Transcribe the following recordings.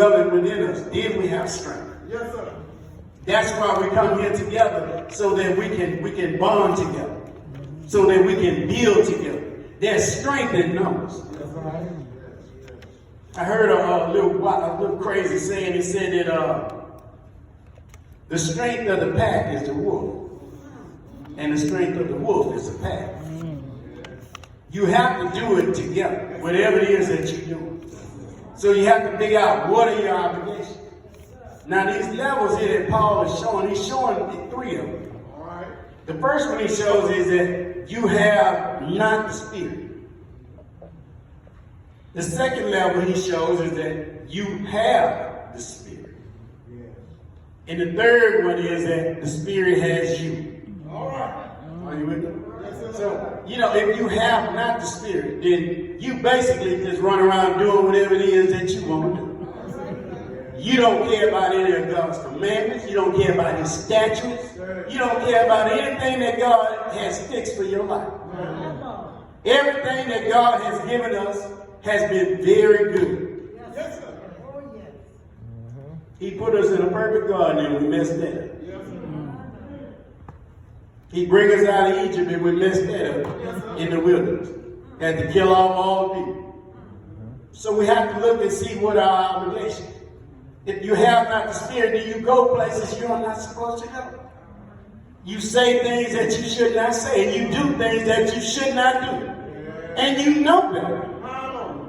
dwelling within us, then we have strength. Yes, sir. That's why we come here together, so that we can bond together, so that we can build together. There's strength in numbers. I heard a little crazy saying. He said that the strength of the pack is the wolf, and the strength of the wolf is the pack. You have to do it together, whatever it is that you do. So you have to figure out, what are your obligations. Now these levels here that Paul is showing, he's showing 3 of them. All right. The first one he shows is that you have not the Spirit. The second level he shows is that you have the Spirit. Yes. And the third one is that the Spirit has you. All right. Are you with me? Yes, sir. So, if you have not the Spirit, then you basically just run around doing whatever it is that you want to do. You don't care about any of God's commandments. You don't care about His statutes. You don't care about anything that God has fixed for your life. Everything that God has given us has been very good. Yes, sir. Oh, yes. He put us in a perfect garden and we messed that up. Yes, sir. He bring us out of Egypt and we messed that up in the wilderness. Had to kill off all the people. So we have to look and see what our obligation is. If you have not the Spirit, then you go places you are not supposed to go. You say things that you should not say, and you do things that you should not do. And you know better.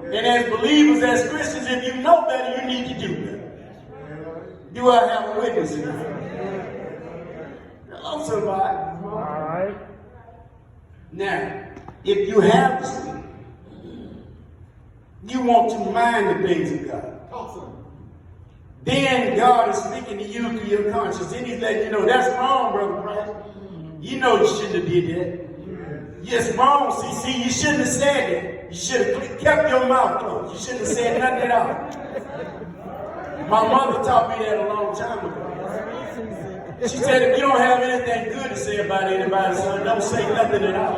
And as believers, as Christians, if you know better, you need to do better. Do I have a witness in here? Hello, somebody. All right. Now, if you have the Spirit, you want to mind the things of God. Awesome. Then God is speaking to you through your conscience. Then He's letting you know, that's wrong, Brother Christ. You know you shouldn't have did that. Yes, wrong, see, you shouldn't have said that. You should have kept your mouth closed. You shouldn't have said nothing at all. My mother taught me that a long time ago. She said, if you don't have anything good to say about anybody, son, don't say nothing at all.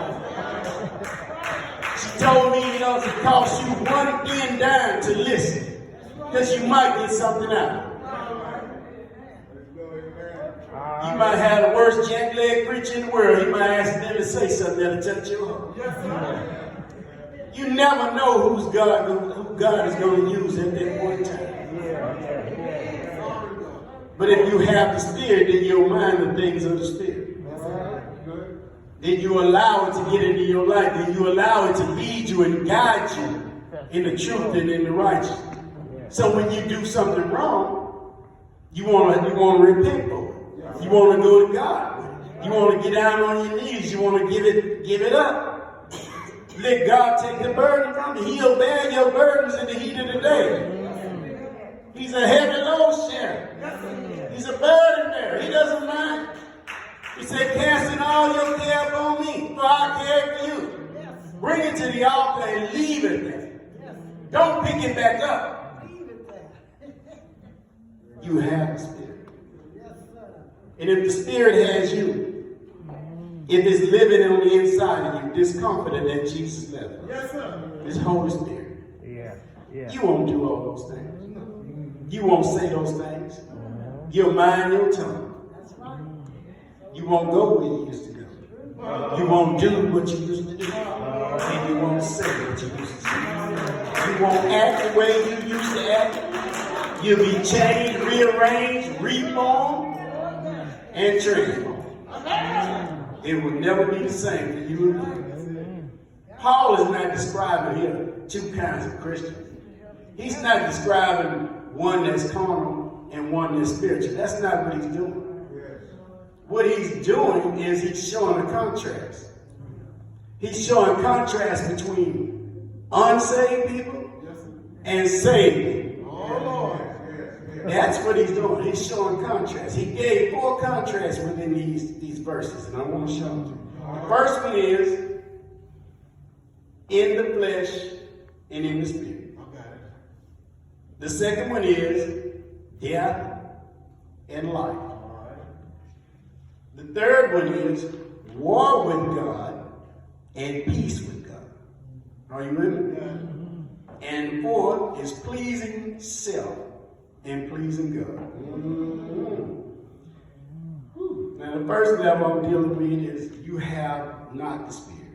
She told me, it cost you one dime to listen. Because you might get something out. You might have the worst jack-leg preacher in the world. You might ask them to say something that'll touch your heart. You never know who God is going to use at that one time. But if you have the Spirit, then you'll mind the things of the Spirit. Then you allow it to get into your life. Then you allow it to lead you and guide you in the truth and in the righteousness. So when you do something wrong, you want to repent for it. You want to go to God. You want to get down on your knees. You want to give it up. Let God take the burden from you. He'll bear your burdens in the heat of the day. He's a heavy load sharer. He's a burden bearer. He doesn't mind. He said, casting all your care upon me, for I care for you. Bring it to the altar and leave it there. Don't pick it back up. You have the Spirit. And if the Spirit has you, if it's living on the inside of you, this comforter that Jesus left, this Holy Spirit, you won't do all those things. You won't say those things. You'll mind your tongue. You won't go where you used to go. You won't do what you used to do. And you won't say what you used to say. You won't act the way you used to act. You'll be changed, rearranged, reformed, and transformed. It will never be the same for you and me. Paul is not describing here 2 kinds of Christians. He's not describing one that's carnal and one that's spiritual. That's not what he's doing. What he's doing is he's showing a contrast. He's showing contrast between unsaved people and saved people. That's what he's doing. He's showing contrast. He gave 4 contrasts within these verses, and I want to show them to you. The first one is in the flesh and in the spirit. The second one is death and life. The third one is war with God and peace with God. Are you with me? And 4th is pleasing self and pleasing God. Now, the first level I'm dealing with is you have not the Spirit.